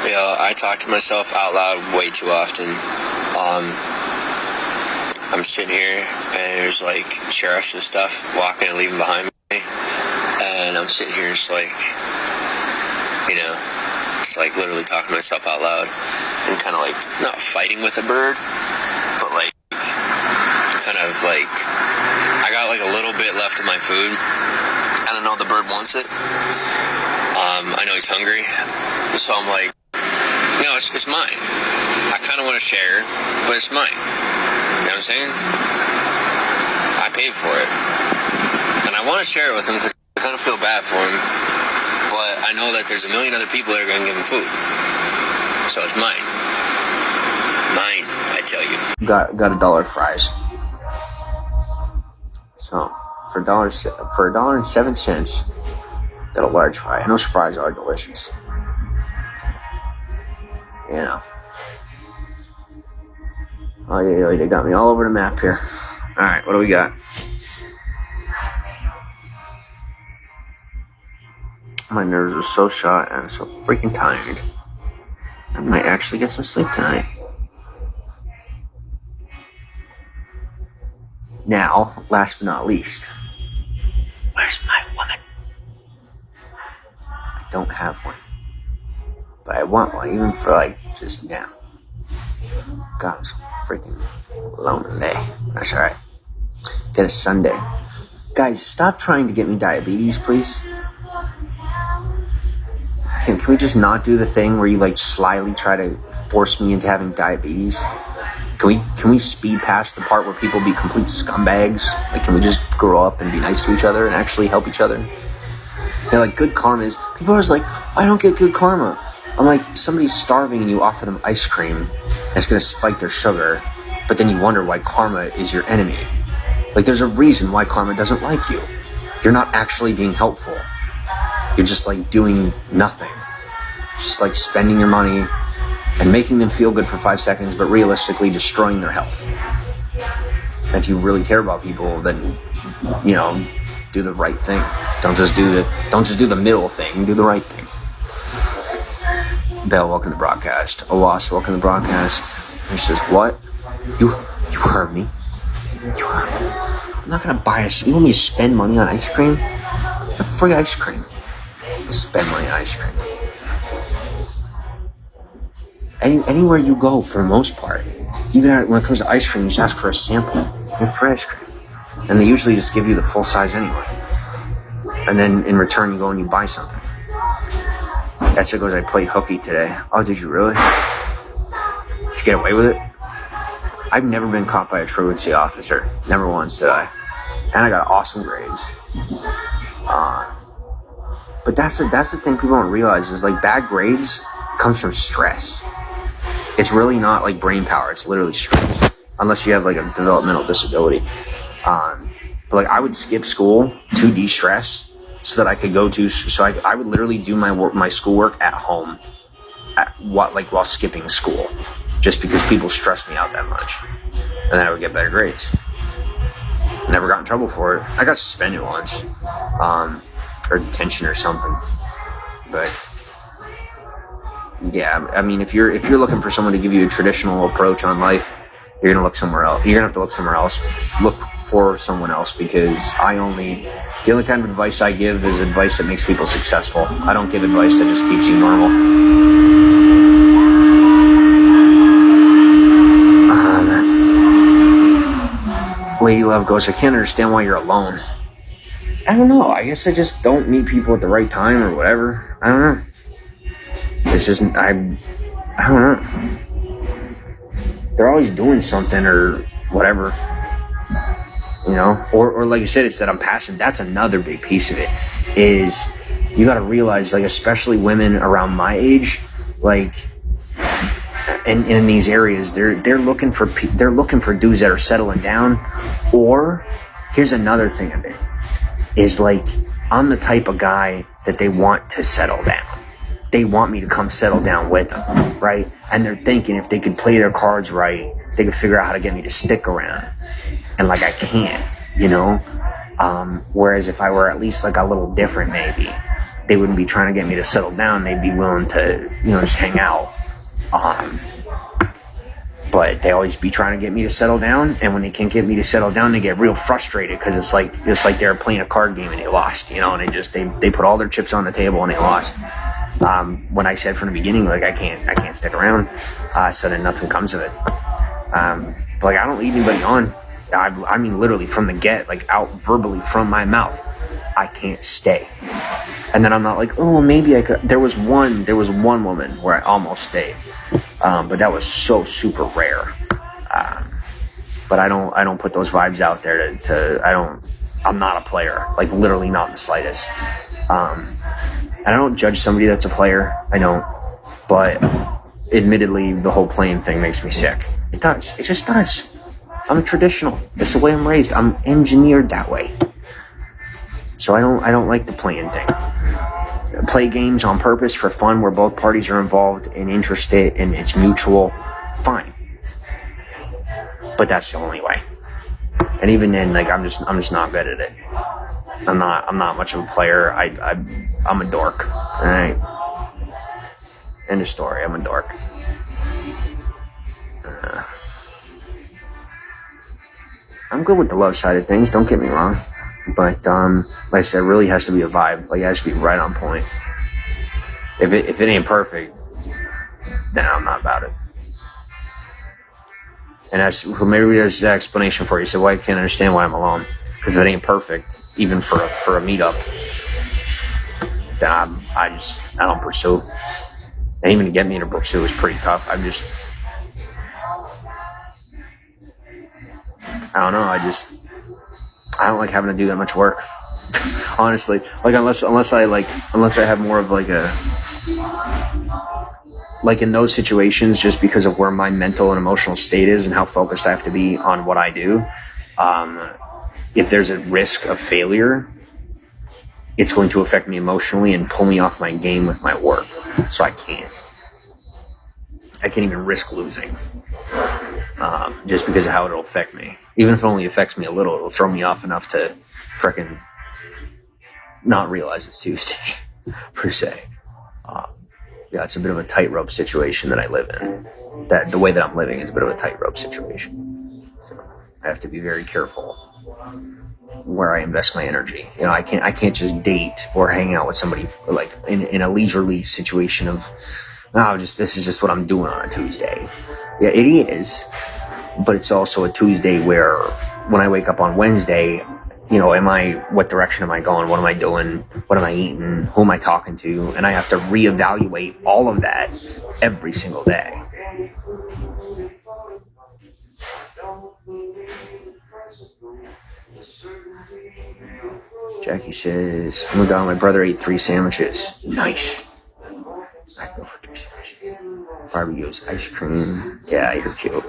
Yeah, I talk to myself out loud way too often. I'm sitting here and there's like sheriffs and stuff walking and leaving behind me, and I'm sitting here just like, just like literally talking to myself out loud and kind of like not fighting with a bird, but like kind of like I got like a little bit left of my food. I don't know, the bird wants it. I know he's hungry, so I'm like, it's mine. I kind of want to share, but it's mine. You know what I'm saying? I paid for it, and I want to share it with him because I kind of feel bad for him, but I know that there's a million other people that are going to give him food, so it's mine. Mine, I tell you. Got $1 fries. So for $1.07, got a large fry, and those fries are delicious. Oh yeah, they got me all over the map here. All right, what do we got? My nerves are so shot and I'm so freaking tired. I might actually get some sleep tonight. Now, last but not least, where's my woman? I don't have one, but I want one, even for like just now. God, I'm so freaking lonely today. That's alright. Get a Sunday. Guys, stop trying to get me diabetes, please. Can we just not do the thing where you like slyly try to force me into having diabetes? Can we speed past the part where people be complete scumbags? Like, can we just grow up and be nice to each other and actually help each other? Like, good karma is... People are just like, I don't get good karma. I'm like, somebody's starving and you offer them ice cream that's going to spike their sugar, but then you wonder why karma is your enemy. Like, there's a reason why karma doesn't like you. You're not actually being helpful. You're just, like, doing nothing. Just, like, spending your money and making them feel good for 5 seconds, but realistically destroying their health. And if you really care about people, then, do the right thing. Don't just do the middle thing. Do the right thing. Bell, welcome to the broadcast. Owas, welcome to the broadcast. He says, what? You heard me. You heard me. I'm not gonna buy you want me to spend money on ice cream? A free ice cream. Spend money on ice cream. Anywhere you go, for the most part, even when it comes to ice cream, you just ask for a sample and free ice cream. And they usually just give you the full size anyway. And then in return, you go and you buy something. That's it goes, I played hooky today. Oh, did you really? Did you get away with it? I've never been caught by a truancy officer. Never once did I. And I got awesome grades. But that's the thing people don't realize is, like, bad grades comes from stress. It's really not like brain power. It's literally stress. Unless you have like a developmental disability. But like, I would skip school to de-stress so that I could go to. So I would literally do my schoolwork at home, while skipping school, just because people stressed me out that much, and then I would get better grades. Never got in trouble for it. I got suspended once, or detention or something, but. Yeah, I mean, if you're looking for someone to give you a traditional approach on life, you're gonna look somewhere else. You're gonna have to look somewhere else. Look for someone else, because the only kind of advice I give is advice that makes people successful. I don't give advice that just keeps you normal. Lady Love goes, I can't understand why you're alone. I don't know. I guess I just don't meet people at the right time or whatever. I don't know. It's just, I don't know. They're always doing something or whatever, or like you said, it's that I'm passionate. That's another big piece of it, is you got to realize, like, especially women around my age, like, in these areas, they're looking for dudes that are settling down. Or here's another thing of it, is like, I'm the type of guy that they want to settle down. They want me to come settle down with them, right? And they're thinking if they could play their cards right, they could figure out how to get me to stick around. And like, I can't, Whereas if I were at least like a little different, maybe, they wouldn't be trying to get me to settle down. They'd be willing to, just hang out. But they always be trying to get me to settle down, and when they can't get me to settle down, they get real frustrated because it's like they're playing a card game and they lost, and they put all their chips on the table and they lost. When I said from the beginning, like, I can't stick around, so then nothing comes of it. But like, I don't lead anybody on. I mean, literally from the get, like, out verbally from my mouth, I can't stay. And then I'm not like, oh, maybe I could. There was one woman where I almost stayed, but that was so super rare. But I don't put those vibes out there I'm not a player, like, literally not in the slightest. And I don't judge somebody that's a player. I don't. But admittedly, the whole playing thing makes me sick. It does. It just does. I'm a traditional. It's the way I'm raised. I'm engineered that way. So I don't like the playing thing. Play games on purpose for fun where both parties are involved and interested and it's mutual. Fine. But that's the only way. And even then, like, I'm just not good at it. I'm not much of a player. I'm a dork. All right. End of story. I'm a dork. I'm good with the love side of things. Don't get me wrong. But like I said, it really has to be a vibe. Like, it has to be right on point. If it ain't perfect, then I'm not about it. And maybe there's an explanation for you. So why I can't understand why I'm alone? Because if it ain't perfect, even for a meetup, then I don't pursue. And even to get me to pursue is pretty tough. I don't know. I don't like having to do that much work. Honestly, like, unless I have more of like in those situations, just because of where my mental and emotional state is and how focused I have to be on what I do. If there's a risk of failure, it's going to affect me emotionally and pull me off my game with my work. So I can't even risk losing, just because of how it'll affect me. Even if it only affects me a little, it'll throw me off enough to frickin' not realize it's Tuesday, per se. Yeah, it's a bit of a tightrope situation that I live in. That the way that I'm living is a bit of a tightrope situation. So I have to be very careful where I invest my energy. I can't just date or hang out with somebody like in a leisurely situation of, this is just what I'm doing on a Tuesday. Yeah, it is, but it's also a Tuesday where when I wake up on Wednesday, what direction am I going? What am I doing? What am I eating? Who am I talking to? And I have to reevaluate all of that every single day. Jackie says, oh my God, my brother ate 3 sandwiches. Nice. I go for 3 sandwiches. Barbecues, ice cream. Yeah, you're cute.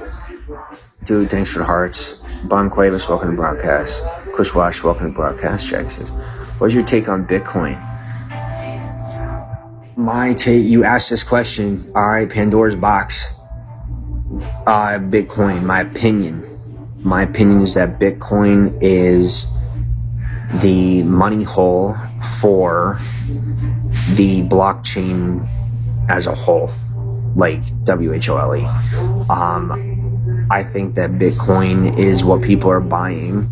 Dude, thanks for the hearts. Bon Cuevas, welcome to broadcast. Kushwash, welcome to broadcast. Jack says, what's your take on Bitcoin? My take, you asked this question. All right, Pandora's box. Bitcoin, my opinion. My opinion is that Bitcoin is the money hole for the blockchain as a whole, like WHOLE. I think that Bitcoin is what people are buying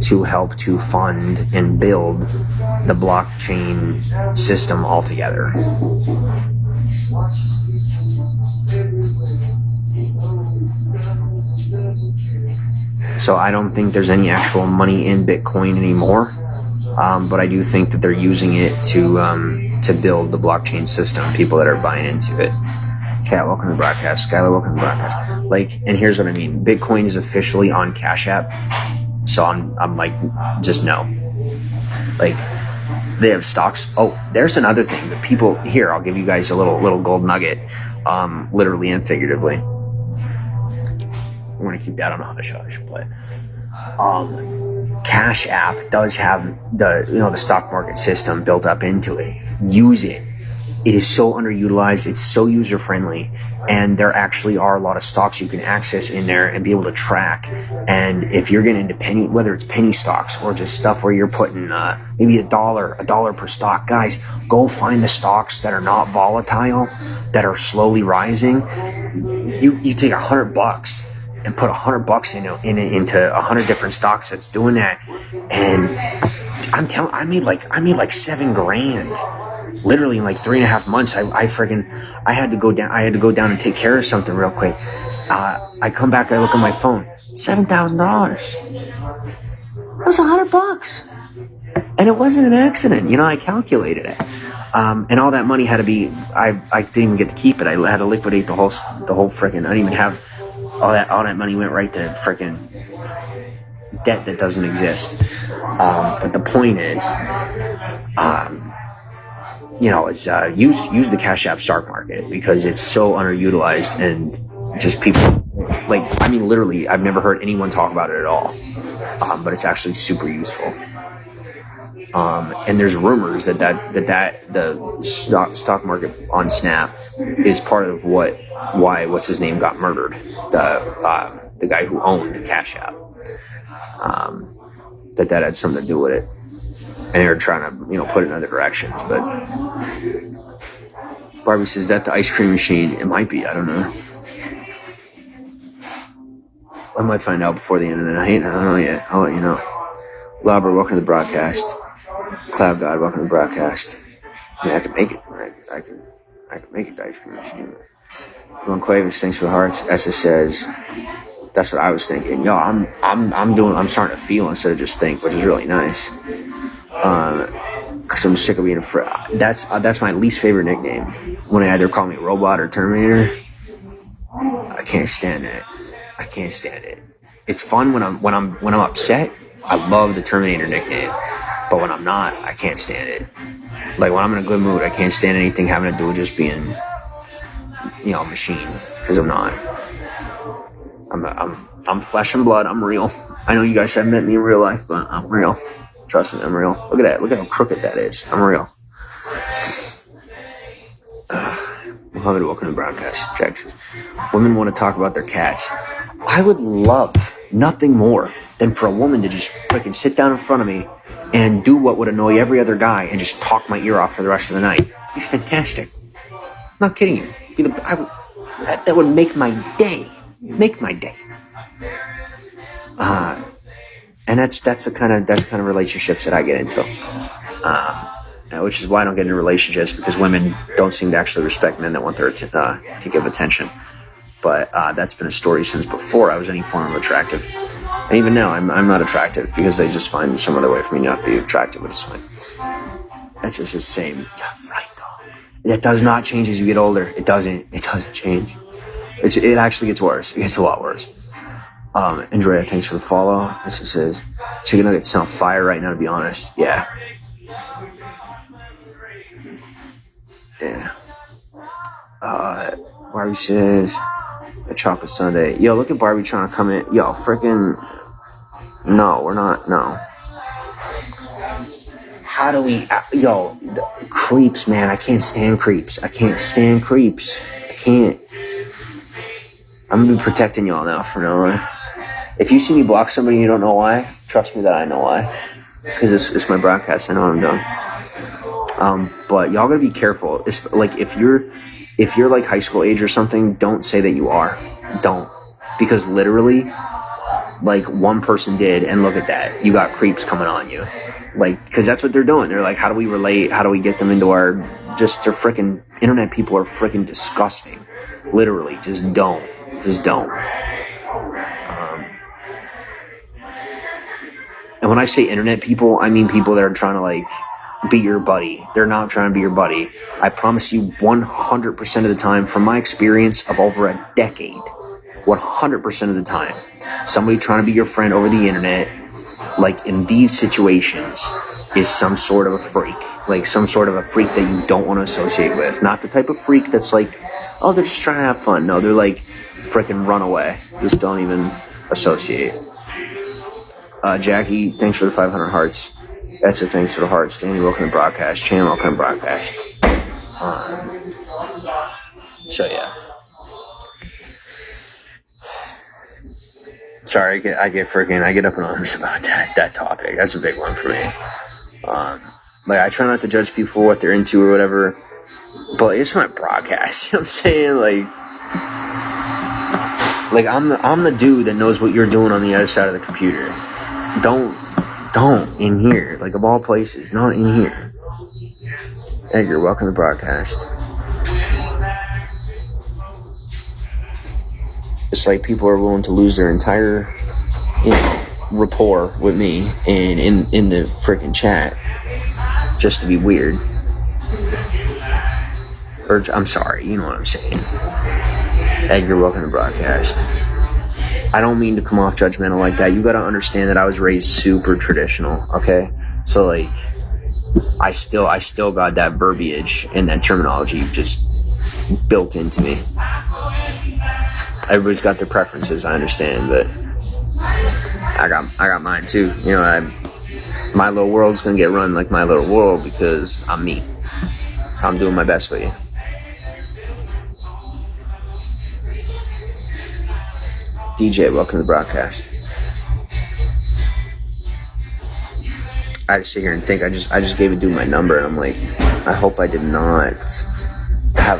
to help to fund and build the blockchain system altogether. So I don't think there's any actual money in Bitcoin anymore, but I do think that they're using it to build the blockchain system. People that are buying into it. Kat, welcome to the broadcast. Skylar, welcome to the broadcast. Like, and here's what I mean. Bitcoin is officially on Cash App, so I'm like, just no. Like, they have stocks. Oh, there's another thing that people here. I'll give you guys a little gold nugget, literally and figuratively. I'm gonna keep that on a hush hush, but Cash App does have the stock market system built up into it. Use it. it is so underutilized. It's so user friendly, and there actually are a lot of stocks you can access in there and be able to track. And if you're getting into penny, whether it's penny stocks or just stuff where you're putting maybe a dollar per stock, guys, go find the stocks that are not volatile, that are slowly rising. You take $100 and put $100 into 100 different stocks that's doing that, and I made like $7,000 literally in like 3.5 months. I had to go down and take care of something real quick. I come back, I look at my phone, $7,000. It was $100, and it wasn't an accident. I calculated it, and all that money had to be. I didn't even get to keep it. I had to liquidate the whole freaking. I didn't even have all that money went right to freaking debt that doesn't exist. But the point is, it's use the Cash App stock market because it's so underutilized, and just people literally, I've never heard anyone talk about it at all. But it's actually super useful. And there's rumors that the stock market on Snap is part of why what's his name got murdered, the guy who owned Cash App. That had something to do with it, and they were trying to put it in other directions. But Barbie says that the ice cream machine, it might be, I don't know. I might find out before the end of the night. I don't know yet. I'll let you know. Lauber, welcome to the broadcast. Cloud God, welcome to the broadcast. I mean, I can make it. I can make it the ice cream machine. Ron Cuevas, thanks for the hearts. Essa says, that's what I was thinking. Yo, I'm starting to feel instead of just think, which is really nice. Cause I'm sick of being afraid. That's my least favorite nickname. When they either call me Robot or Terminator. I can't stand it. It's fun when I'm upset. I love the Terminator nickname, but when I'm not, I can't stand it. Like when I'm in a good mood, I can't stand anything having to do with just being, a machine. Because I'm not. I'm flesh and blood. I'm real. I know you guys haven't met me in real life, but I'm real. Trust me, I'm real. Look at that. Look at how crooked that is. I'm real. Muhammad, welcome to the broadcast. Jack says, women want to talk about their cats. I would love nothing more than for a woman to just freaking sit down in front of me and do what would annoy every other guy and just talk my ear off for the rest of the night. It'd be fantastic. I'm not kidding you. That would make my day. Make my day. And that's the kind of relationships that I get into. Which is why I don't get into relationships, because women don't seem to actually respect men that want to give attention. But that's been a story since before I was any form of attractive. And even now, I'm not attractive because they just find some other way for me not to be attractive, which is fine. That's just the same. Yeah, right, though. That does not change as you get older. It doesn't change. It actually gets worse. It gets a lot worse. Andrea, thanks for the follow. This says, chicken nuggets sound fire right now, to be honest. Yeah. Barbie says, a chocolate sundae. Yo, look at Barbie trying to come in. Yo, freaking. No, we're not. No. How do we. Creeps, man. I can't stand creeps. I can't. I'm going to be protecting y'all now for now, right? If you see me block somebody and you don't know why, trust me that I know why. Because it's my broadcast. I know what I'm doing. But y'all gotta be careful. It's like if you're like high school age or something, don't say that you are. Don't. Because literally, like one person did, and look at that. You got creeps coming on you. Like, because that's what they're doing. They're like, how do we relate? How do we get them into our, they're freaking, internet people are freaking disgusting. Literally, just don't. And when I say internet people, I mean people that are trying to like be your buddy. They're not trying to be your buddy. I promise you 100% of the time, from my experience of over a decade, 100% of the time, somebody trying to be your friend over the internet, like in these situations, is some sort of a freak. Like some sort of a freak that you don't want to associate with. Not the type of freak that's like, oh, they're just trying to have fun. No, they're like, freaking run away. Just don't even associate. Jackie, thanks for the 500 hearts. That's it. Thanks for the hearts. Danny, welcome to broadcast. Chan, welcome to broadcast. So yeah. Sorry, I get up in arms about that topic. That's a big one for me. Like I try not to judge people for what they're into or whatever, but it's my broadcast. You know what I'm saying? Like I'm the dude that knows what you're doing on the other side of the computer. Don't in here. Like of all places, not in here. Edgar, welcome to the broadcast. It's like people are willing to lose their entire, rapport with me and in the freaking chat just to be weird. Or I'm sorry, you know what I'm saying. Edgar, welcome to the broadcast. I don't mean to come off judgmental like that. You gotta understand that I was raised super traditional, okay? So like, I still got that verbiage and that terminology just built into me. Everybody's got their preferences, I understand, but I got mine too. My little world's gonna get run like my little world because I'm me. So I'm doing my best for you. DJ, welcome to the broadcast. I just sit here and think I just gave a dude my number and I'm like, I hope I did not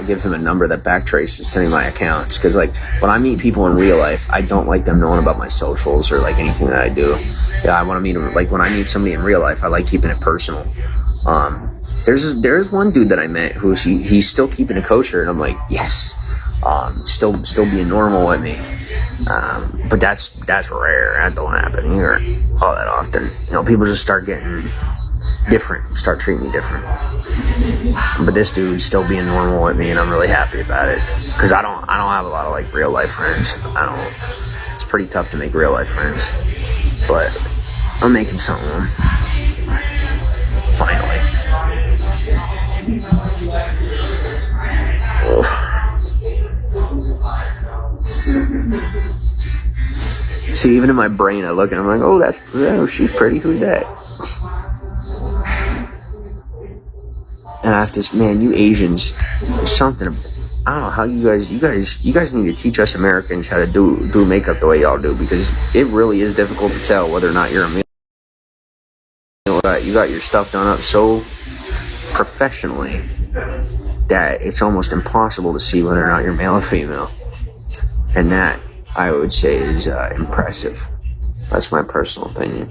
give him a number that backtraces to any of my accounts, because like when I meet people in real life, I don't like them knowing about my socials or like anything that I do. Yeah, I want to meet them. Like when I meet somebody in real life, I like keeping it personal. There's one dude that I met who's he's still keeping it kosher, and I'm like, yes, still being normal with me. But that's rare. That don't happen here all that often. People just start getting different, start treating me different. But this dude's still being normal with me, and I'm really happy about it, because I don't have a lot of like real life friends. It's pretty tough to make real life friends, but I'm making some of them finally. See, even in my brain, I look and I'm like, oh, she's pretty. Who's that? And I have to, man, you Asians, something. I don't know how you guys need to teach us Americans how to do makeup the way y'all do, because it really is difficult to tell whether or not you're a male. You got your stuff done up so professionally that it's almost impossible to see whether or not you're male or female. And that, I would say, is impressive. That's my personal opinion.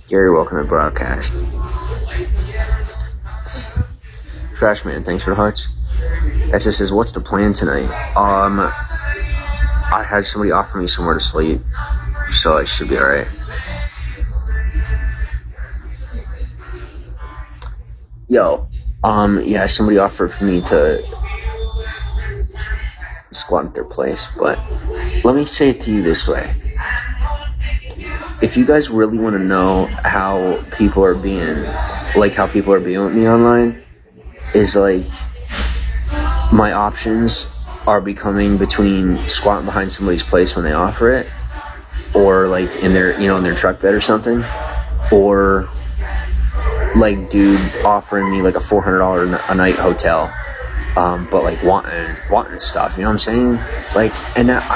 Gary, welcome to the broadcast. Trash Man, thanks for the hearts. That just says, what's the plan tonight? I had somebody offer me somewhere to sleep, so I should be alright. Yeah, somebody offered for me to squat at their place, but let me say it to you this way. If you guys really want to know how people are being with me online, is like my options are becoming between squatting behind somebody's place when they offer it, or like in their truck bed or something, or like dude offering me like a $400 a night hotel, but like wanting stuff, you know what I'm saying? Like, and that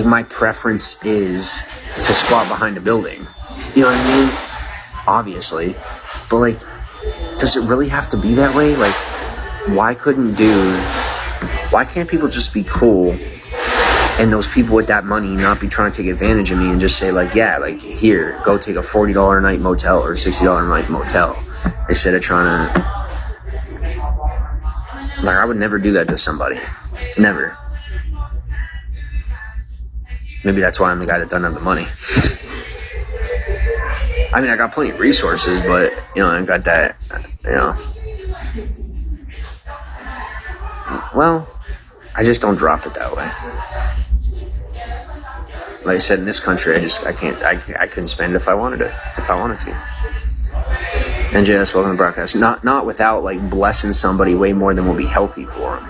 my preference is to squat behind a building, you know what I mean? Obviously, but like, does it really have to be that way? Like, why can't people just be cool, and those people with that money not be trying to take advantage of me and just say like, yeah, like, here, go take a $40 a night motel or $60 a night motel, instead of trying to, like, I would never do that to somebody. Never. Maybe that's why I'm the guy that doesn't have the money. I mean, I got plenty of resources, but, I got that, Well, I just don't drop it that way. Like I said, in this country, I couldn't spend it if I wanted to. NJS, welcome to the broadcast. Not without, like, blessing somebody way more than will be healthy for them.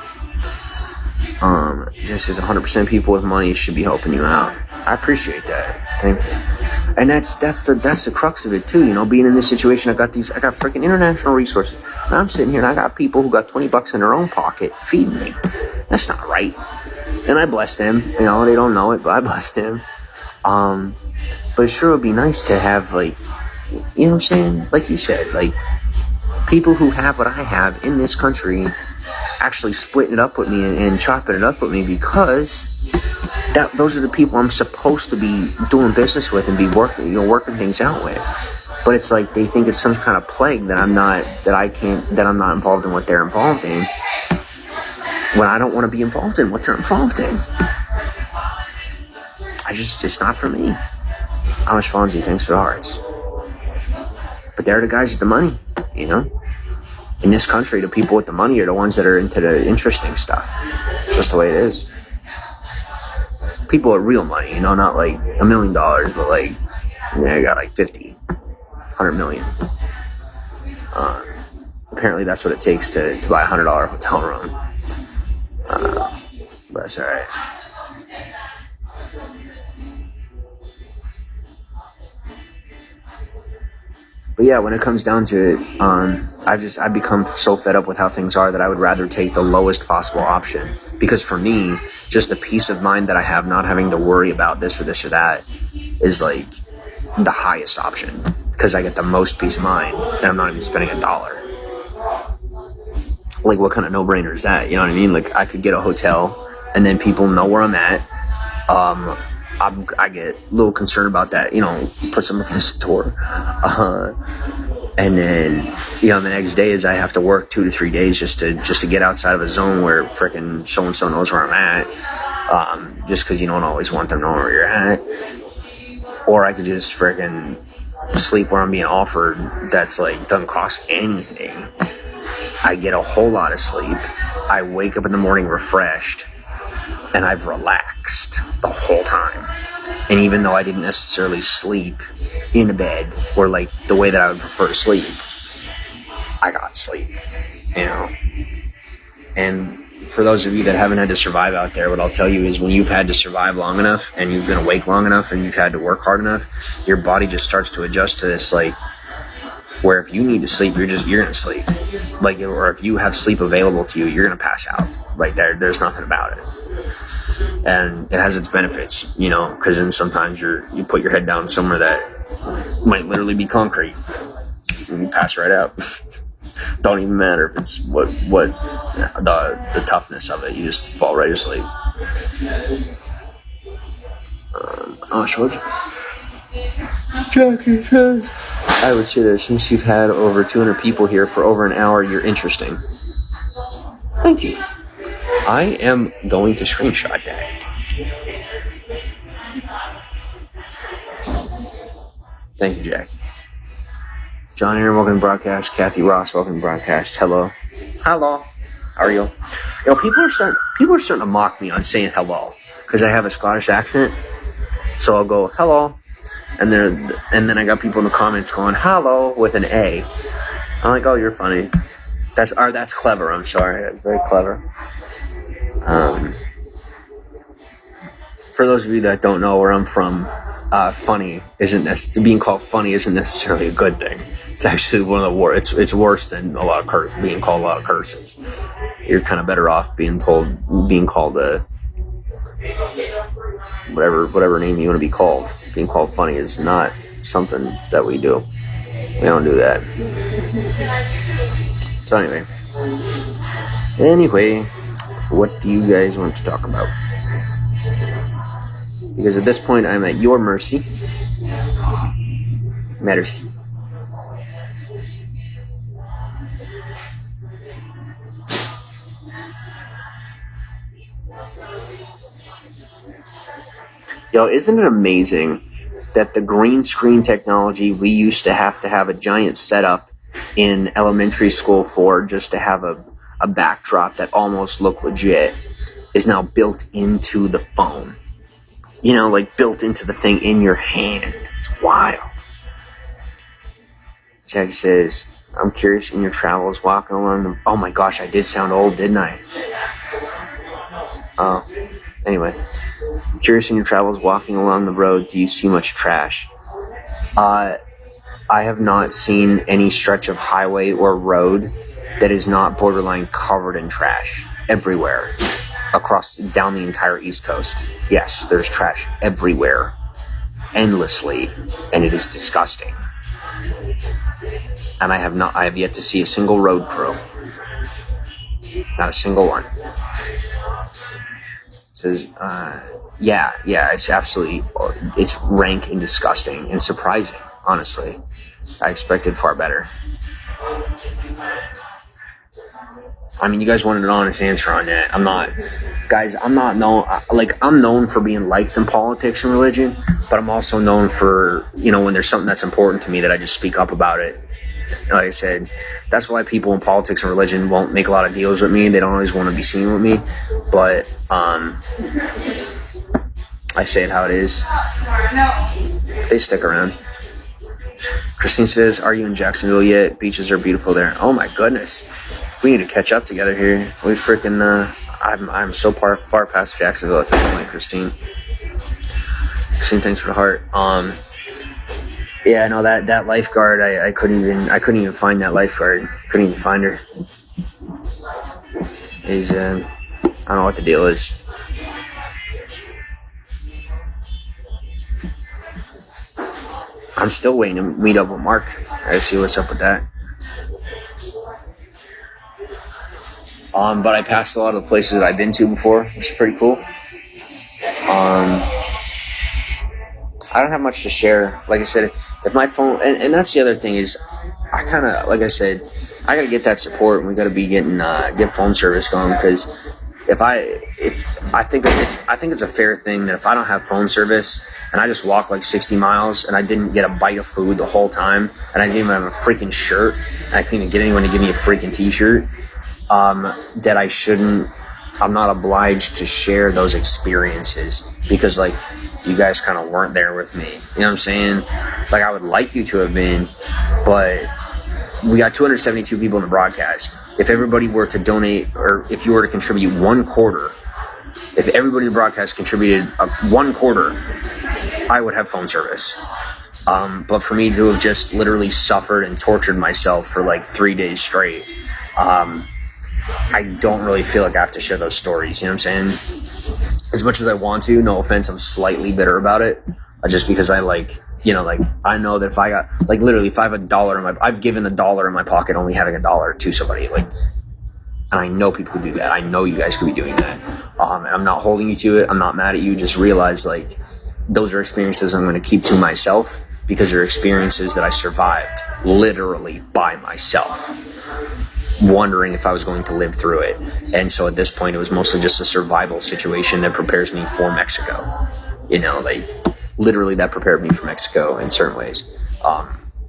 Just as 100% people with money should be helping you out. I appreciate that. Thank you. And that's the crux of it too, being in this situation. I got freaking international resources, and I'm sitting here and I got people who got $20 in their own pocket feeding me. That's not right. And I bless them, they don't know it, but I bless them. But it sure would be nice to have, like, you know what I'm saying? Like you said, like, people who have what I have in this country actually splitting it up with me and chopping it up with me, because those are the people I'm supposed to be doing business with and be working things out with. But it's like they think it's some kind of plague that I'm not involved in what they're involved in, when I don't want to be involved in what they're involved in. It's not for me. Amish Fonzie, thanks for the hearts. But they're the guys with the money, In this country, the people with the money are the ones that are into the interesting stuff. It's just the way it is. People with real money, not like $1 million, but like, I got like 50, 100 million. Apparently that's what it takes to buy a $100 hotel room. But that's alright. But yeah, when it comes down to it, I've become so fed up with how things are that I would rather take the lowest possible option. Because for me, just the peace of mind that I have not having to worry about this or that is like the highest option. Because I get the most peace of mind and I'm not even spending $1. Like, what kind of no-brainer is that? You know what I mean? Like, I could get a hotel and then people know where I'm at. I get a little concerned about that, put something against the door. And then, the next day is I have to work 2 to 3 days just to get outside of a zone where frickin' so-and-so knows where I'm at. Just because you don't always want them knowing where you're at. Or I could just frickin' sleep where I'm being offered. That's like, doesn't cost anything. I get a whole lot of sleep. I wake up in the morning refreshed. And I've relaxed the whole time. And even though I didn't necessarily sleep in a bed or like the way that I would prefer to sleep, I got sleep, And for those of you that haven't had to survive out there, what I'll tell you is when you've had to survive long enough and you've been awake long enough and you've had to work hard enough, your body just starts to adjust to this, like, where if you need to sleep, you're going to sleep. Like, or if you have sleep available to you, you're going to pass out. Like, there's nothing about it. And it has its benefits, because then sometimes you put your head down somewhere that might literally be concrete and you pass right out. Don't even matter if it's what the toughness of it. You just fall right asleep. Jackie says, I would say that since you've had over 200 people here for over an hour, you're interesting. Thank you. I am going to screenshot that. Thank you, Jackie. John Aaron, welcome to broadcast. Kathy Ross, welcome to broadcast. Hello. How are you? People are starting to mock me on saying hello because I have a Scottish accent. So I'll go hello, and then I got people in the comments going hello with an A. I'm like, oh, you're funny. That's clever. I'm sorry. That's very clever. For those of you that don't know where I'm from, being called funny isn't necessarily a good thing. It's actually one of the worst. It's worse than being called a lot of curses. You're kind of better off being called whatever name you want to be called. Being called funny is not something that we do. We don't do that. So anyway, what do you guys want to talk about? Because at this point, I'm at your mercy. Merci. Isn't it amazing that the green screen technology we used to have a giant setup in elementary school for just to have a backdrop that almost looked legit is now built into the phone. Like built into the thing in your hand. It's wild. Jackie says, I'm curious in your travels walking along the... Oh my gosh, I did sound old, didn't I? Anyway. I'm curious in your travels walking along the road, do you see much trash? I have not seen any stretch of highway or road that is not borderline covered in trash everywhere down the entire East Coast. Yes, there's trash everywhere, endlessly, and it is disgusting. And I have yet to see a single road crew. Not a single one. It says, yeah, it's rank and disgusting and surprising, honestly. I expected far better. I mean, you guys wanted an honest answer on that. I'm known for being liked in politics and religion, but I'm also known for, when there's something that's important to me, that I just speak up about it. Like I said, that's why people in politics and religion won't make a lot of deals with me. They don't always want to be seen with me, but I say it how it is. They stick around. Christine says, "Are you in Jacksonville yet? Beaches are beautiful there." Oh my goodness. We need to catch up together here. We freaking, I'm so far past Jacksonville at this point, Christine. Christine, thanks for the heart. Yeah, no, that lifeguard, I couldn't even find that lifeguard. Couldn't even find her. I don't know what the deal is. I'm still waiting to meet up with Mark. I gotta see what's up with that. But I passed a lot of the places that I've been to before, which is pretty cool. I don't have much to share. Like I said, if my phone, and that's the other thing is, I kind of, like I said, I gotta get that support, and we gotta be get phone service going, because I think it's a fair thing that if I don't have phone service and I just walk like 60 miles and I didn't get a bite of food the whole time, and I didn't even have a freaking shirt, and I couldn't even get anyone to give me a freaking t-shirt, that I'm not obliged to share those experiences, because like you guys kind of weren't there with me. You know what I'm saying? Like, I would like you to have been, but we got 272 people in the broadcast. If everybody were to donate, or if you were to contribute $0.25, if everybody in the broadcast contributed $0.25, I would have phone service. But for me to have just literally suffered and tortured myself for like 3 days straight, I don't really feel like I have to share those stories. You know what I'm saying? As much as I want to, no offense, I'm slightly bitter about it. Just because I I know that if I got, like, literally, if I have I've given $1 in my pocket, only having $1 to somebody, like, and I know people could do that. I know you guys could be doing that. And I'm not holding you to it. I'm not mad at you. Just realize, like, those are experiences I'm going to keep to myself, because they're experiences that I survived literally by myself, wondering if I was going to live through it. And so at this point, it was mostly just a survival situation that prepares me for Mexico. Literally that prepared me for Mexico in certain ways.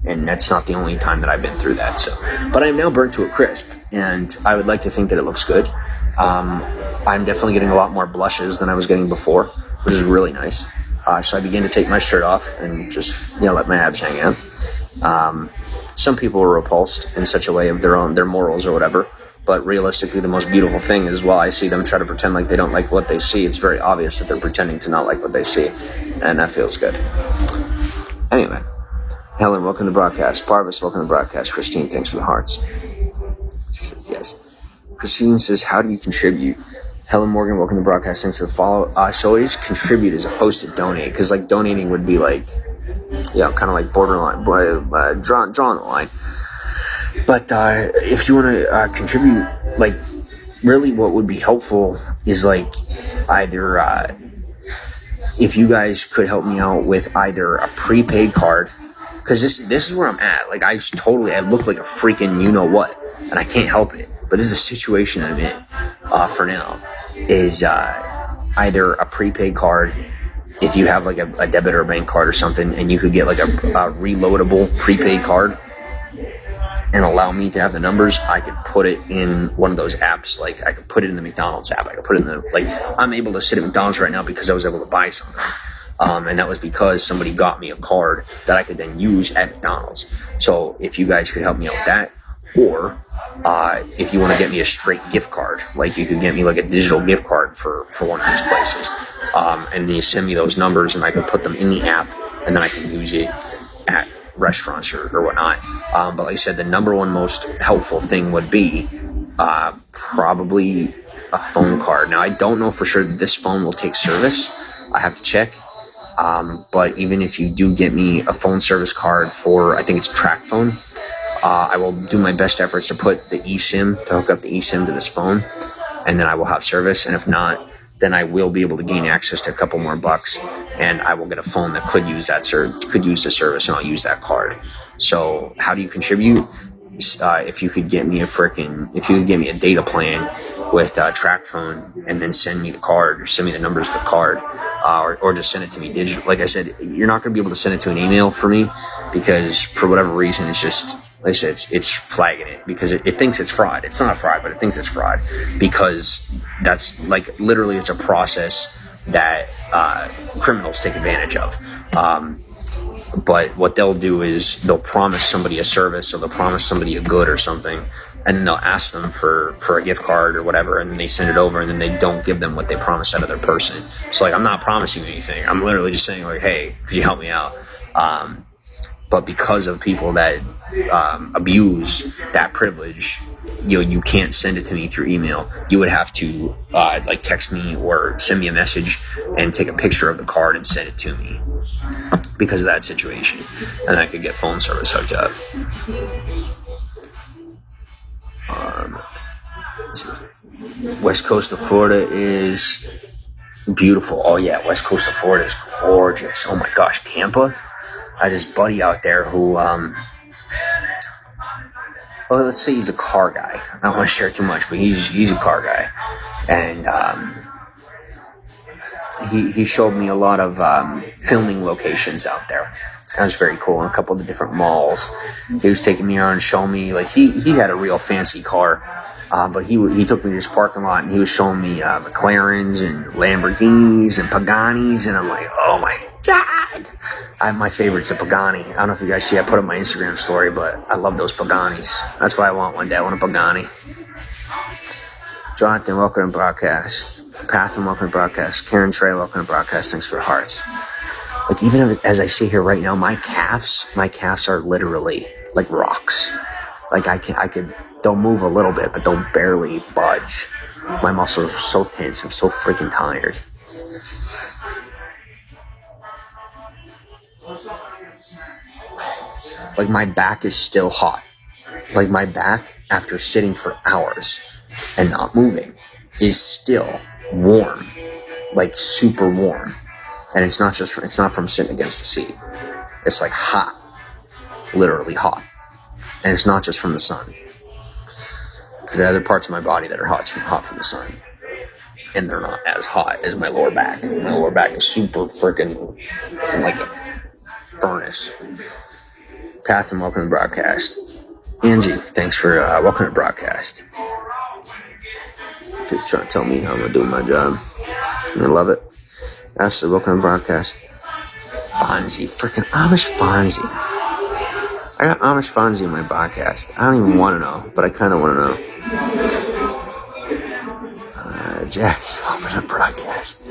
And that's not the only time that I've been through that. So, but I'm now burnt to a crisp, and I would like to think that it looks good. I'm definitely getting a lot more blushes than I was getting before, which is really nice. So I began to take my shirt off and just, let my abs hang out. Some people are repulsed in such a way of their morals or whatever. But realistically, the most beautiful thing is, while I see them try to pretend like they don't like what they see, it's very obvious that they're pretending to not like what they see. And that feels good. Anyway, Helen, welcome to the broadcast. Parvis, welcome to the broadcast. Christine, thanks for the hearts. She says yes. Christine says, how do you contribute? Helen Morgan, welcome to the broadcast. Thanks for the follow. So always contribute as opposed to donate, because like donating would be like, kind of like borderline, drawing the line. But if you want to contribute, like, really what would be helpful is, like, either if you guys could help me out with either a prepaid card, because this is where I'm at. Like, I look like a freaking you-know-what, and I can't help it. But this is a situation that I'm in for now, is either a prepaid card, if you have, like, a debit or a bank card or something, and you could get, like, a reloadable prepaid card, and allow me to have the numbers, I could put it in one of those apps. Like, I could put it in the McDonald's app. I could put it in I'm able to sit at McDonald's right now because I was able to buy something. And that was because somebody got me a card that I could then use at McDonald's. So if you guys could help me out with that, or if you want to get me a straight gift card, like you could get me like a digital gift card for one of these places. And then you send me those numbers and I can put them in the app, and then I can use it restaurants or whatnot. But like I said, the number one most helpful thing would be probably a phone card. Now, I don't know for sure that this phone will take service. I have to check. But even if you do get me a phone service card for, I think it's Track Phone, I will do my best efforts to put the eSIM, to hook up the eSIM to this phone, and then I will have service. And if not, then I will be able to gain access to a couple more bucks, and I will get a phone that could use the service, and I'll use that card. So how do you contribute? If you could get me a data plan with Track Phone, and then send me the card, or send me the numbers to the card, or just send it to me digital. Like I said, you're not going to be able to send it to an email for me, because for whatever reason, it's just, like I said, it's flagging it, because it thinks it's fraud. It's not fraud, but it thinks it's fraud, because that's like literally it's a process that criminals take advantage of. But what they'll do is they'll promise somebody a service, or they'll promise somebody a good or something, and then they'll ask them for a gift card or whatever, and then they send it over, and then they don't give them what they promised that other person. So like, I'm not promising you anything. I'm literally just saying like, hey, could you help me out? But because of people that abuse that privilege, you can't send it to me through email. You would have to like text me or send me a message and take a picture of the card and send it to me, because of that situation, and I could get phone service hooked up. West coast of Florida is beautiful. Oh yeah, west coast of Florida is gorgeous. Oh my gosh, Tampa. I had this buddy out there who, well, let's say he's a car guy. I don't want to share too much, but he's a car guy, and he showed me a lot of filming locations out there. That was very cool. In a couple of the different malls, he was taking me around and showing me, like, he had a real fancy car, but he took me to his parking lot, and he was showing me McLarens and Lamborghinis and Paganis, and I'm like, oh my god! My favorite's the Pagani. I don't know if you guys see, I put up my Instagram story, but I love those Paganis. That's what I want one day. I want a Pagani. Jonathan, welcome to broadcast. Pathan, welcome to broadcast. Karen Trey, welcome to broadcast. Thanks for the hearts. Like, even as I sit here right now, my calves are literally like rocks. Like, they'll move a little bit, but they'll barely budge. My muscles are so tense. I'm so freaking tired. Like, my back is still hot. Like, my back, after sitting for hours and not moving, is still warm. Like, super warm. And it's not from sitting against the seat. It's like hot. Literally hot. And it's not just from the sun. Because there are other parts of my body that are hot from the sun. And they're not as hot as my lower back. My lower back is super freaking like a furnace. Pathan, welcome to broadcast. Angie, thanks for welcome to broadcast. Dude, trying to tell me how I'm going to do my job. I love it. Ashley, welcome to broadcast. Fonzie, freaking Amish Fonzie. I got Amish Fonzie in my podcast. I don't even want to know, but I kind of want to know. Jackie, welcome to broadcast.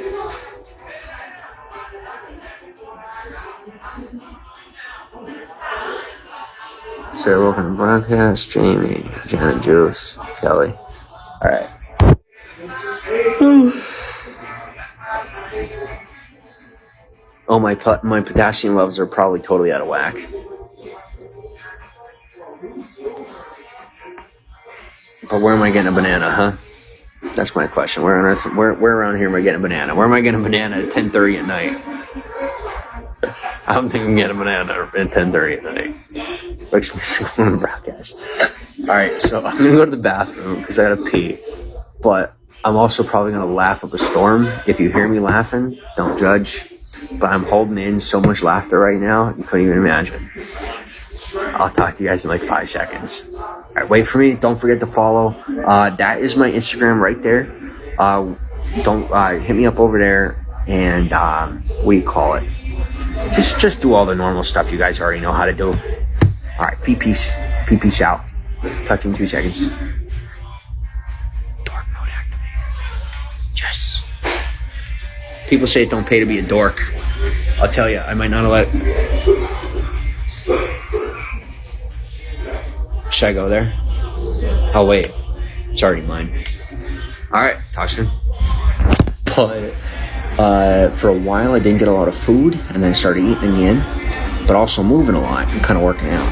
Sarah, welcome to broadcast. Jamie, Janet, Juice, Kelly. All right. Oh, my potassium levels are probably totally out of whack. But where am I getting a banana, huh? That's my question. Where on earth? Where around here am I getting a banana? Where am I getting a banana at 10:30 at night? I don't think I'm getting a banana at 10:30 at night. Makes me sick on the broadcast. All right, so I'm gonna go to the bathroom because I gotta pee. But I'm also probably gonna laugh up a storm. If you hear me laughing, don't judge. But I'm holding in so much laughter right now, you couldn't even imagine. I'll talk to you guys in like 5 seconds. All right, wait for me. Don't forget to follow. That is my Instagram right there. Don't hit me up over there, and what do you call it? Just do all the normal stuff you guys already know how to do. All right, peace out. Talk to you in 2 seconds. Dork mode activated. Yes. People say it don't pay to be a dork. I'll tell you, I might not let. Should I go there? Oh, wait. It's already mine. Alright, talk soon. But for a while, I didn't get a lot of food, and then I started eating again, but also moving a lot and kind of working out.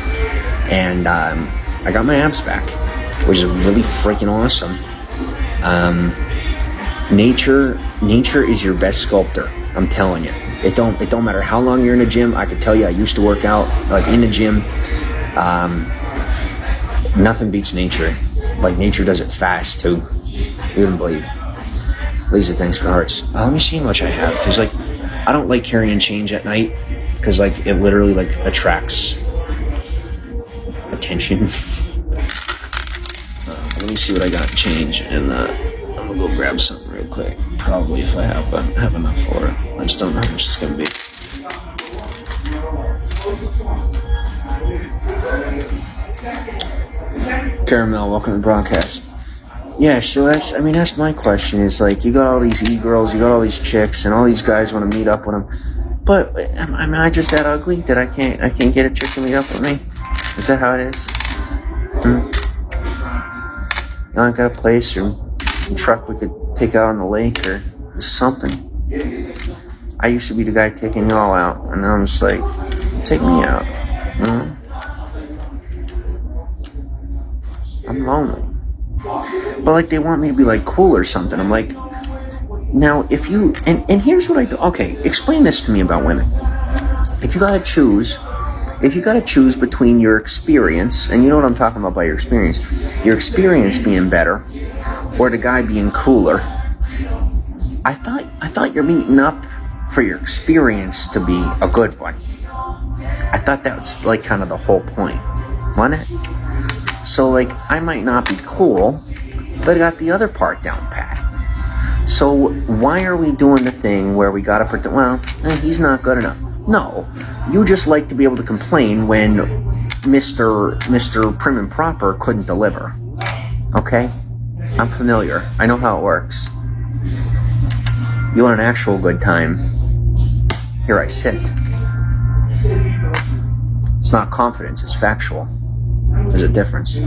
And I got my abs back, which is really freaking awesome. Nature is your best sculptor. I'm telling you. It don't matter how long you're in a gym. I can tell you, I used to work out like in the gym. Nothing beats nature. Like nature does it fast too. You wouldn't believe. Lisa, thanks for the hearts. Let me see how much I have, because like I don't like carrying change at night, because like it literally like attracts attention. Let me see what I got in change, and I'm gonna go grab something real quick. Probably if I have enough for it. I just don't know how much it's gonna be. Caramel, welcome to the broadcast. Yeah, so that's my question is like, you got all these e-girls, you got all these chicks, and all these guys want to meet up with them. But am I just that ugly that I can't get a chick to meet up with me? Is that how it is? You know, I got a place or a truck we could take out on the lake or something. I used to be the guy taking y'all out, and now I'm just like, take me out. You know? I'm lonely. But like they want me to be like cool or something. I'm like, now if you and here's what I do. Okay, explain this to me about women. If you gotta choose between your experience, and you know what I'm talking about by your experience being better, or the guy being cooler. I thought you're meeting up for your experience to be a good one. I thought that was like kind of the whole point, wasn't it? So like I might not be cool, but I got the other part down pat. So why are we doing the thing where we gotta pretend, well, he's not good enough? No, you just like to be able to complain when Mr. Prim and Proper couldn't deliver. Okay? I'm familiar. I know how it works. You want an actual good time? Here I sit. It's not confidence, it's factual. There's a difference.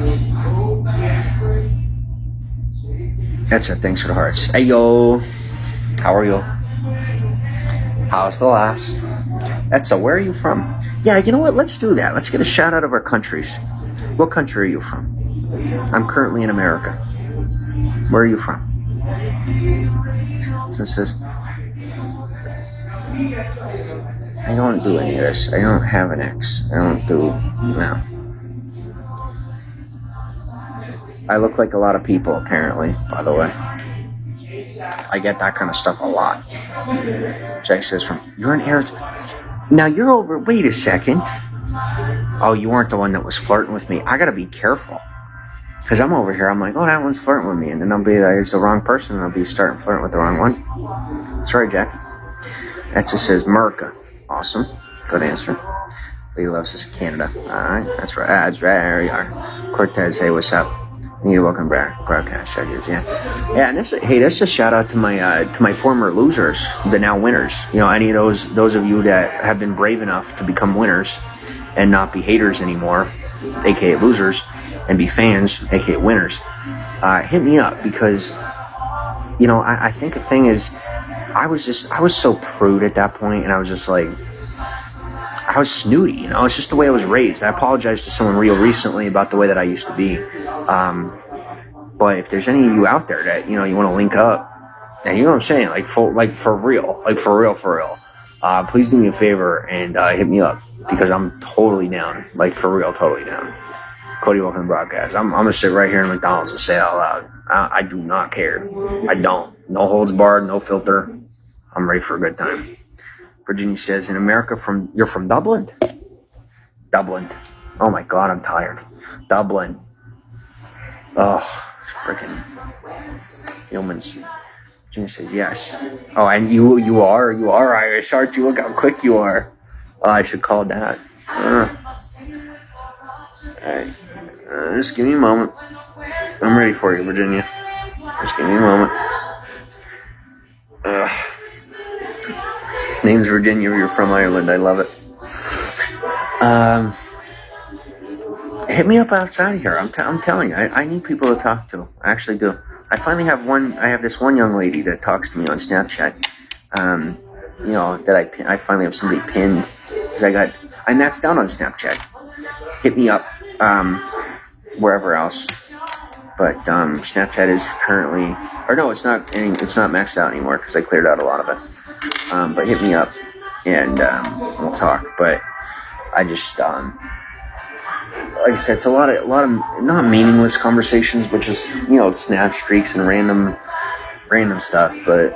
That's it. Thanks for the hearts. Hey, yo. How are you? How's the lass? That's a, where are you from? Yeah, you know what? Let's do that. Let's get a shout out of our countries. What country are you from? I'm currently in America. Where are you from? So it says, I don't do any of this. I don't have an ex. I don't do, no. I look like a lot of people, apparently, by the way. I get that kind of stuff a lot. Jake says, you're in Arizona. Now you're over, wait a second. Oh, you weren't the one that was flirting with me. I gotta be careful. Because I'm over here, I'm like, oh, that one's flirting with me. And then I'll be like, it's the wrong person, and I'll be starting flirting with the wrong one. Sorry, Jackie. That just says Merca. Awesome. Good answer. Lee loves this Canada. Alright, that's right. That's right. There we are. Cortez, hey, what's up? You're welcome back. Broadcast judges, yeah. Yeah, and that's a shout out to my former losers, the now winners. You know, any of those of you that have been brave enough to become winners and not be haters anymore, aka losers, and be fans, aka winners, hit me up, because you know, I think the thing is, I was so prude at that point, and I was just like, I was snooty, you know. It's just the way I was raised. I apologized to someone real recently about the way that I used to be. But if there's any of you out there that, you know, you want to link up, and you know what I'm saying, like for real, please do me a favor and hit me up, because I'm totally down, like for real, totally down. Cody, welcome to the broadcast. I'm gonna sit right here in McDonald's and say it out loud. I do not care. I don't. No holds barred, no filter. I'm ready for a good time. Virginia says, in America, you're from Dublin? Dublin. Oh my God, I'm tired. Dublin. Oh, freaking humans. Virginia says, yes. Oh, and you are Irish, aren't you? Look how quick you are. Oh, I should call that. Alright. Just give me a moment. I'm ready for you, Virginia. Just give me a moment. Name's Virginia. You're from Ireland. I love it. hit me up outside of here. I'm telling you, I need people to talk to. I actually do. I finally have one. I have this one young lady that talks to me on Snapchat. That I finally have somebody pinned because I maxed out on Snapchat. Hit me up wherever else, but Snapchat is currently, or no, it's not maxed out anymore because I cleared out a lot of it. But hit me up and we'll talk. But I just like I said, it's a lot of not meaningless conversations, but just snap streaks and random stuff. But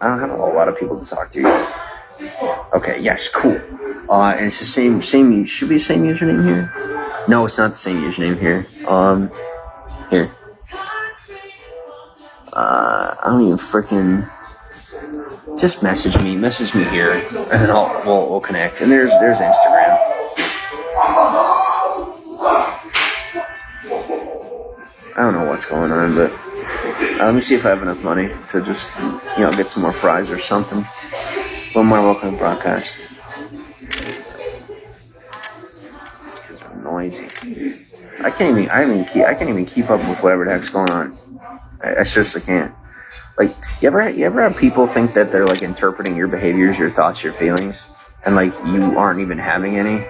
I don't have a lot of people to talk to yet. Okay, yes, cool. And it's the same. Should be the same username here. No, it's not the same username here. Here. I don't even freaking. Just message me here, and then we'll connect. And there's Instagram. I don't know what's going on, but let me see if I have enough money to just get some more fries or something. One more welcome to broadcast. Because they're noisy. I can't even keep up with whatever the heck's going on. I seriously can't. Like, you ever have people think that they're like interpreting your behaviors, your thoughts, your feelings, and like you aren't even having any?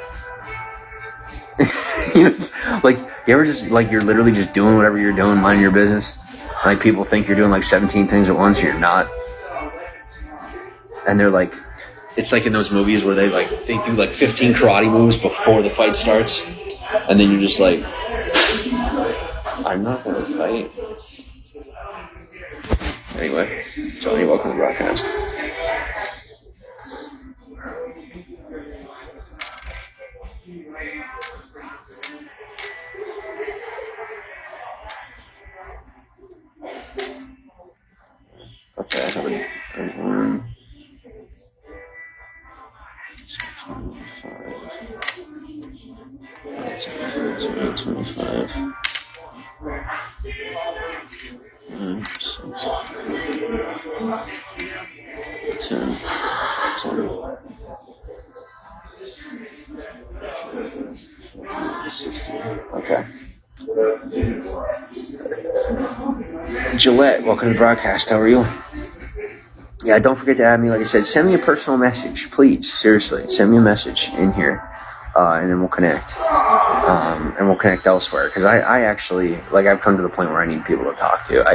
Like, you ever just like you're literally just doing whatever you're doing, minding your business. Like, people think you're doing like 17 things at once, you're not. And they're like, it's like in those movies where they do like 15 karate moves before the fight starts, and then you're just like, I'm not gonna fight. Anyway, Johnny, welcome to the broadcast. Okay, I have a 1, 25, 25. 10, 16. Okay. Gillette, welcome to the broadcast. How are you? Yeah, don't forget to add me. Like I said, send me a personal message, please. Seriously, send me a message in here, and then we'll connect. And we'll connect elsewhere, because I actually, like, I've come to the point where I need people to talk to.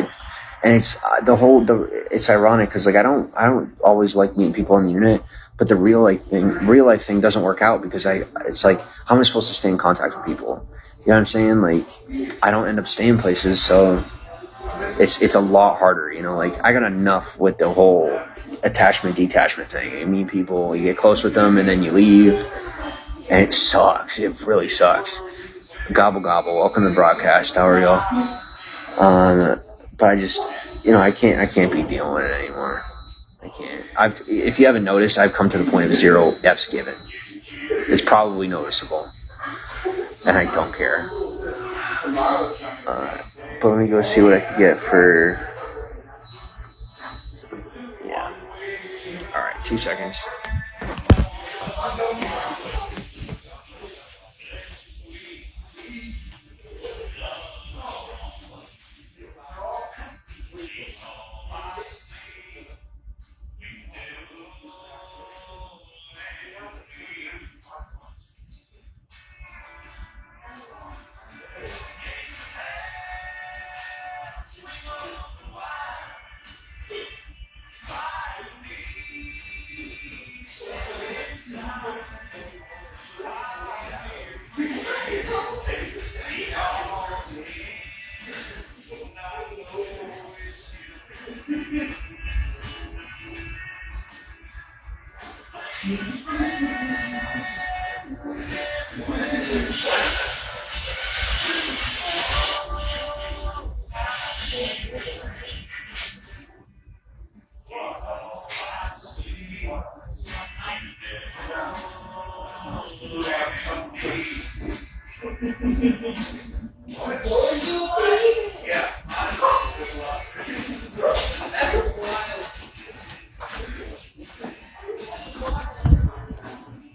And it's it's ironic because like I don't always like meeting people on the internet, but the real life thing doesn't work out because it's like, how am I supposed to stay in contact with people? You know what I'm saying? Like, I don't end up staying places, so it's a lot harder. Like, I got enough with the whole attachment detachment thing. You meet people, you get close with them, and then you leave, and it sucks. It really sucks. Gobble gobble. Welcome to the broadcast. How are y'all? But I just, I can't be dealing with it anymore. I can't. If you haven't noticed, I've come to the point of 0 F's given. It's probably noticeable, and I don't care. But let me go see what I can get for. Yeah. All right, 2 seconds.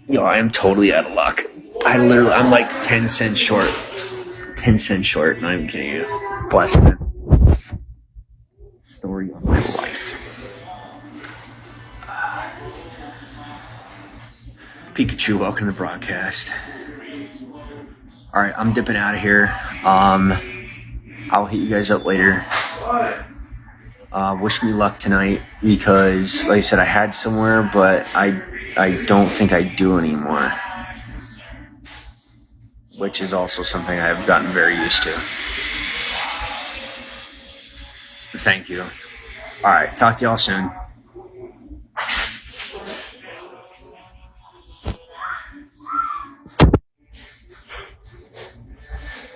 Yo, I am totally out of luck. I'm like 10 cents short. 10 cents short, not even kidding you. Bless me. Story of my life. Pikachu, welcome to the broadcast. Alright, I'm dipping out of here. I'll hit you guys up later. Wish me luck tonight because, like I said, I had somewhere, but I don't think I do anymore. Which is also something I've gotten very used to. Thank you. Alright, talk to y'all soon.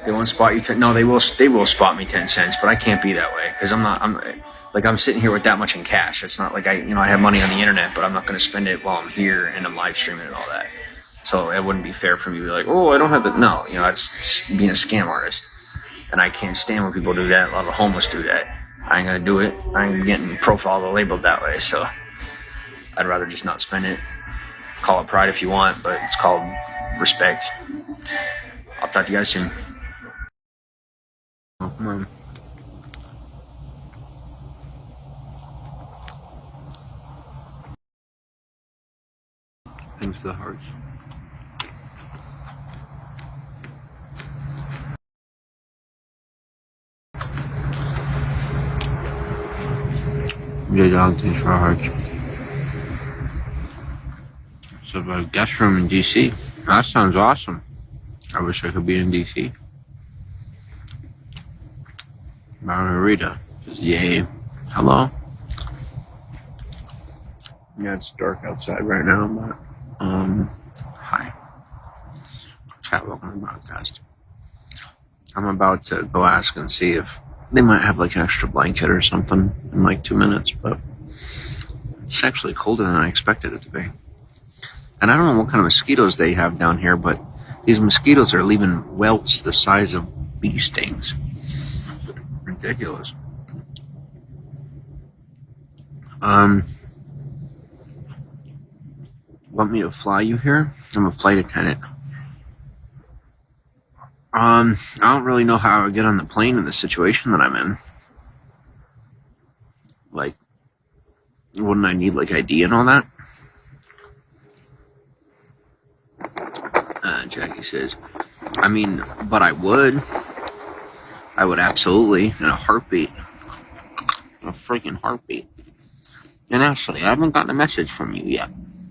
They won't spot you. No, they will. They will spot me 10 cents, but I can't be that way because I'm sitting here with that much in cash. It's not like I have money on the internet, but I'm not going to spend it while I'm here and I'm live streaming and all that. So it wouldn't be fair for me to be like, oh, I don't have it. No, it's being a scam artist, and I can't stand when people do that. A lot of the homeless do that. I ain't gonna do it. I ain't getting profiled or labeled that way. So I'd rather just not spend it. Call it pride if you want, but it's called respect. I'll talk to you guys soon. Oh, come on. Thanks for the hearts. Yeah, dog, thanks for the hearts. So, a guest room in DC. That sounds awesome. I wish I could be in DC. Margarita. Yay. Hello. Yeah, it's dark outside right now, but hi. Cat, welcome to the podcast. I'm about to go ask and see if they might have like an extra blanket or something in like 2 minutes, but it's actually colder than I expected it to be. And I don't know what kind of mosquitoes they have down here, but these mosquitoes are leaving welts the size of bee stings. Ridiculous. Want me to fly you here? I'm a flight attendant. I don't really know how I would get on the plane in the situation that I'm in. Like, wouldn't I need like ID and all that? Jackie says, I mean, but I would absolutely, in a heartbeat. A freaking heartbeat. And actually, I haven't gotten a message from you yet.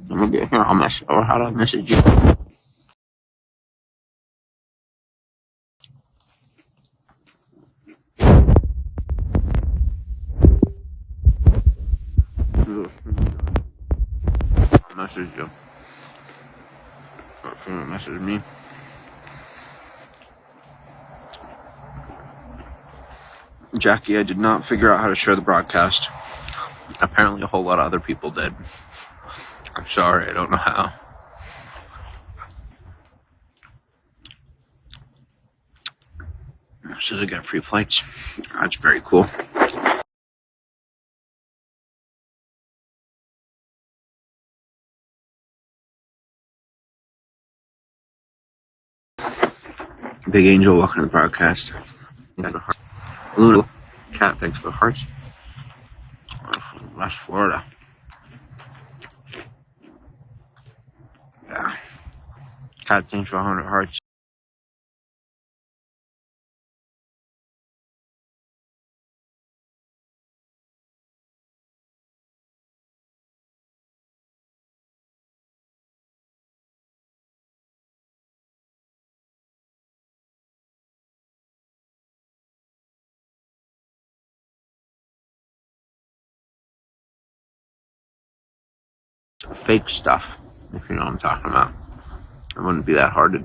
I'm gonna get here, I'll message, or how do I message you? I'll message you. Or if you want to message me. Jackie, I did not figure out how to share the broadcast. Apparently a whole lot of other people did. I'm sorry, I don't know how. So they got free flights. That's very cool. Big Angel, welcome to the broadcast. Luna, Cat, thanks for the hearts. West Florida. Yeah. Cat, thanks for 100 hearts. Fake stuff, if you know what I'm talking about. It wouldn't be that hard to,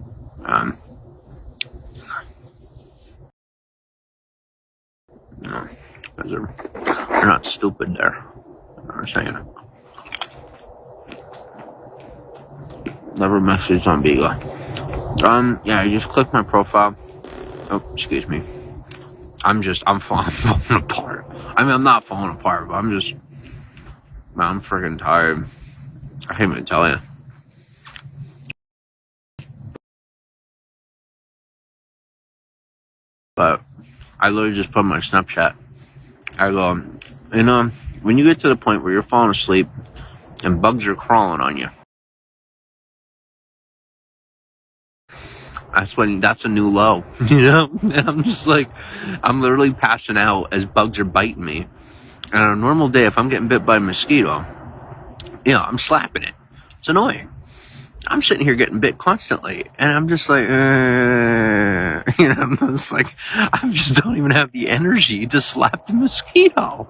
because they're not stupid there. I'm saying. Never messaged on Beagle. Yeah, you just click my profile. Oh, excuse me. I'm falling apart. I mean, I'm not falling apart, but I'm freaking tired. I can't even tell you. But I literally just put on my Snapchat. I go, when you get to the point where you're falling asleep and bugs are crawling on you, that's a new low, And I'm just like, I'm literally passing out as bugs are biting me. And on a normal day, if I'm getting bit by a mosquito, I'm slapping it. It's annoying. I'm sitting here getting bit constantly, and I'm just like, it's like, I just don't even have the energy to slap the mosquito.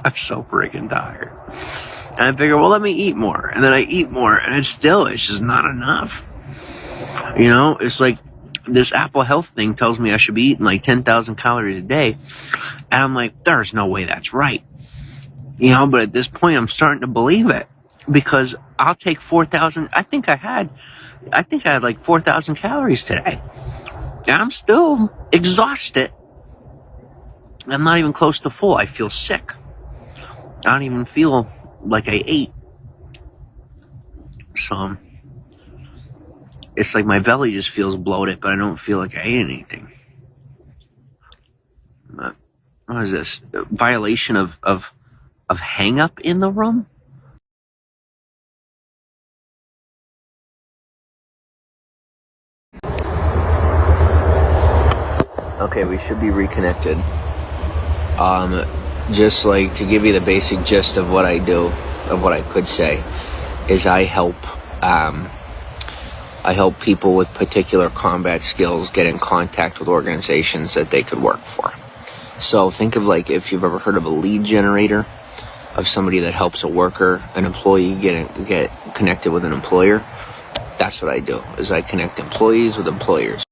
I'm so freaking tired. And I figure, well, let me eat more. And then I eat more, and it's just not enough. It's like this Apple Health thing tells me I should be eating like 10,000 calories a day. And I'm like, there's no way that's right. But at this point, I'm starting to believe it. Because I'll take 4,000. I think I had like 4,000 calories today. And I'm still exhausted. I'm not even close to full. I feel sick. I don't even feel like I ate. So it's like my belly just feels bloated, but I don't feel like I ate anything. But what is this? A violation of hang up in the room? Okay, we should be reconnected. Just like to give you the basic gist of what I do, of what I could say, is I help people with particular combat skills get in contact with organizations that they could work for. So think of like if you've ever heard of a lead generator, of somebody that helps a worker, an employee get connected with an employer. That's what I do, is I connect employees with employers.